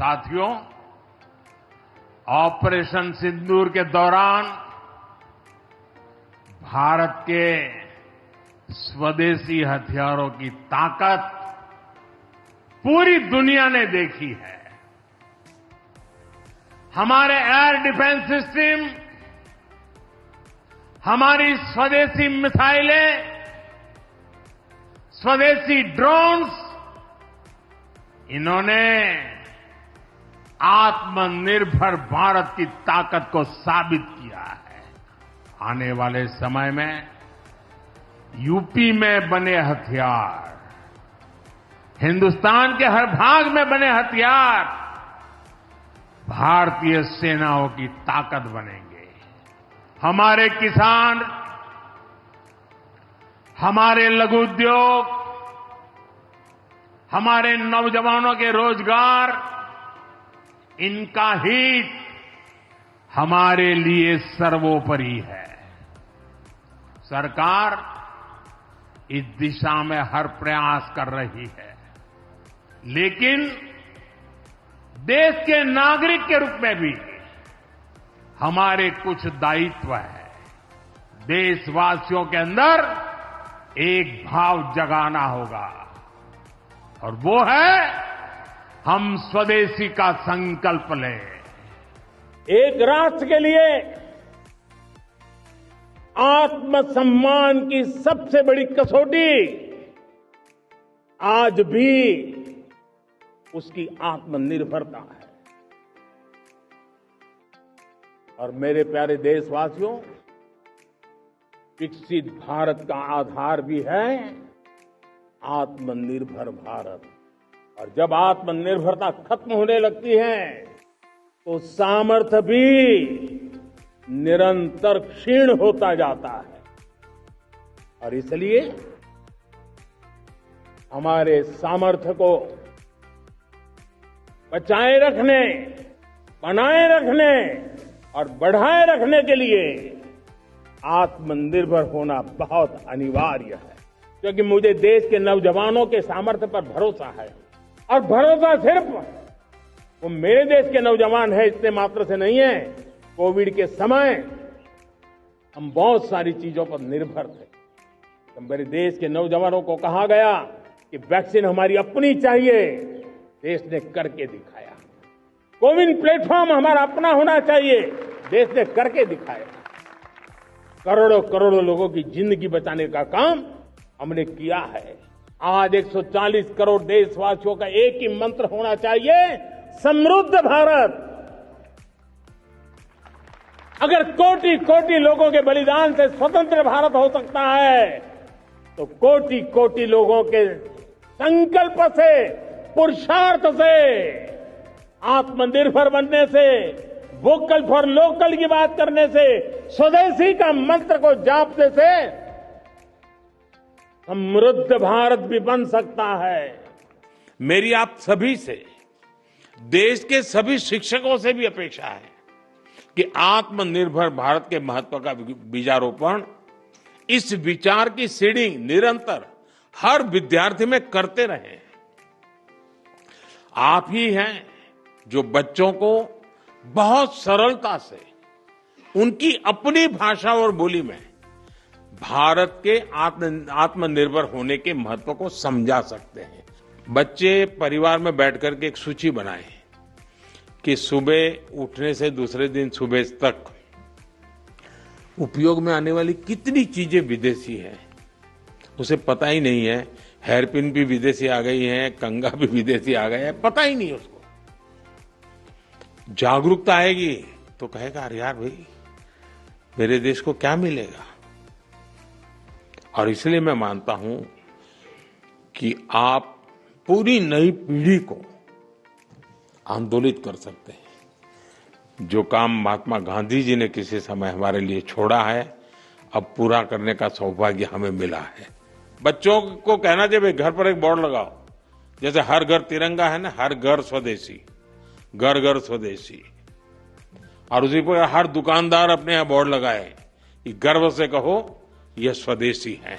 साथियों, ऑपरेशन सिंदूर के दौरान भारत के स्वदेशी हथियारों की ताकत पूरी दुनिया ने देखी है। हमारे एयर डिफेंस सिस्टम, हमारी स्वदेशी मिसाइलें, स्वदेशी ड्रोन्स, इन्होंने आत्मनिर्भर भारत की ताकत को साबित किया है। आने वाले समय में यूपी में बने हथियार, हिंदुस्तान के हर भाग में बने हथियार भारतीय सेनाओं की ताकत बनेंगे। हमारे किसान, हमारे लघु उद्योग, हमारे नौजवानों के रोजगार, इनका हित हमारे लिए सर्वोपरि है। सरकार इस दिशा में हर प्रयास कर रही है, लेकिन देश के नागरिक के रूप में भी हमारे कुछ दायित्व है। देशवासियों के अंदर एक भाव जगाना होगा, और वो है हम स्वदेशी का संकल्प लें। एक राष्ट्र के लिए आत्मसम्मान की सबसे बड़ी कसौटी आज भी उसकी आत्मनिर्भरता है। और मेरे प्यारे देशवासियों, विकसित भारत का आधार भी है आत्मनिर्भर भारत। और जब आत्मनिर्भरता खत्म होने लगती है तो सामर्थ्य भी निरंतर क्षीण होता जाता है। और इसलिए हमारे सामर्थ्य को बचाए रखने, बनाए रखने और बढ़ाए रखने के लिए आत्मनिर्भर होना बहुत अनिवार्य है। क्योंकि मुझे देश के नौजवानों के सामर्थ्य पर भरोसा है, और भरोसा सिर्फ वो मेरे देश के नौजवान है इतने मात्र से नहीं है। कोविड के समय हम बहुत सारी चीजों पर निर्भर थे। तो मेरे देश के नौजवानों को कहा गया कि वैक्सीन हमारी अपनी चाहिए, देश ने करके दिखाया। कोविन प्लेटफॉर्म हमारा अपना होना चाहिए, देश ने करके दिखाया। करोड़ों करोड़ों लोगों की जिंदगी बचाने का काम हमने किया है। आज 140 करोड़ देशवासियों का एक ही मंत्र होना चाहिए, समृद्ध भारत। अगर कोटि कोटि लोगों के बलिदान से स्वतंत्र भारत हो सकता है, तो कोटि कोटि लोगों के संकल्प से, पुरुषार्थ से, आत्मनिर्भर बनने से, वोकल फॉर लोकल की बात करने से, स्वदेशी का मंत्र को जापने से समृद्ध भारत भी बन सकता है। मेरी आप सभी से, देश के सभी शिक्षकों से भी अपेक्षा है कि आत्मनिर्भर भारत के महत्व का बीजारोपण, इस विचार की सीडिंग निरंतर हर विद्यार्थी में करते रहें। आप ही हैं जो बच्चों को बहुत सरलता से उनकी अपनी भाषा और बोली में भारत के आत्मनिर्भर होने के महत्व को समझा सकते हैं। बच्चे परिवार में बैठकर के एक सूची बनाएं कि सुबह उठने से दूसरे दिन सुबह तक उपयोग में आने वाली कितनी चीजें विदेशी हैं, उसे पता ही नहीं है। हेयरपिन भी विदेशी आ गई है, कंघा भी विदेशी आ गया है, पता ही नहीं उसको। जागरूकता आएगी तो कहेगा अरे यार भाई, मेरे देश को क्या मिलेगा। और इसलिए मैं मानता हूं कि आप पूरी नई पीढ़ी को आंदोलित कर सकते हैं। जो काम महात्मा गांधी जी ने किसी समय हमारे लिए छोड़ा है, अब पूरा करने का सौभाग्य हमें मिला है। बच्चों को कहना चाहिए घर पर एक बोर्ड लगाओ, जैसे हर घर तिरंगा है ना, हर घर स्वदेशी, घर घर स्वदेशी। और उसी पर हर दुकानदार अपने यहां बोर्ड लगाए कि गर्व से कहो ये स्वदेशी है।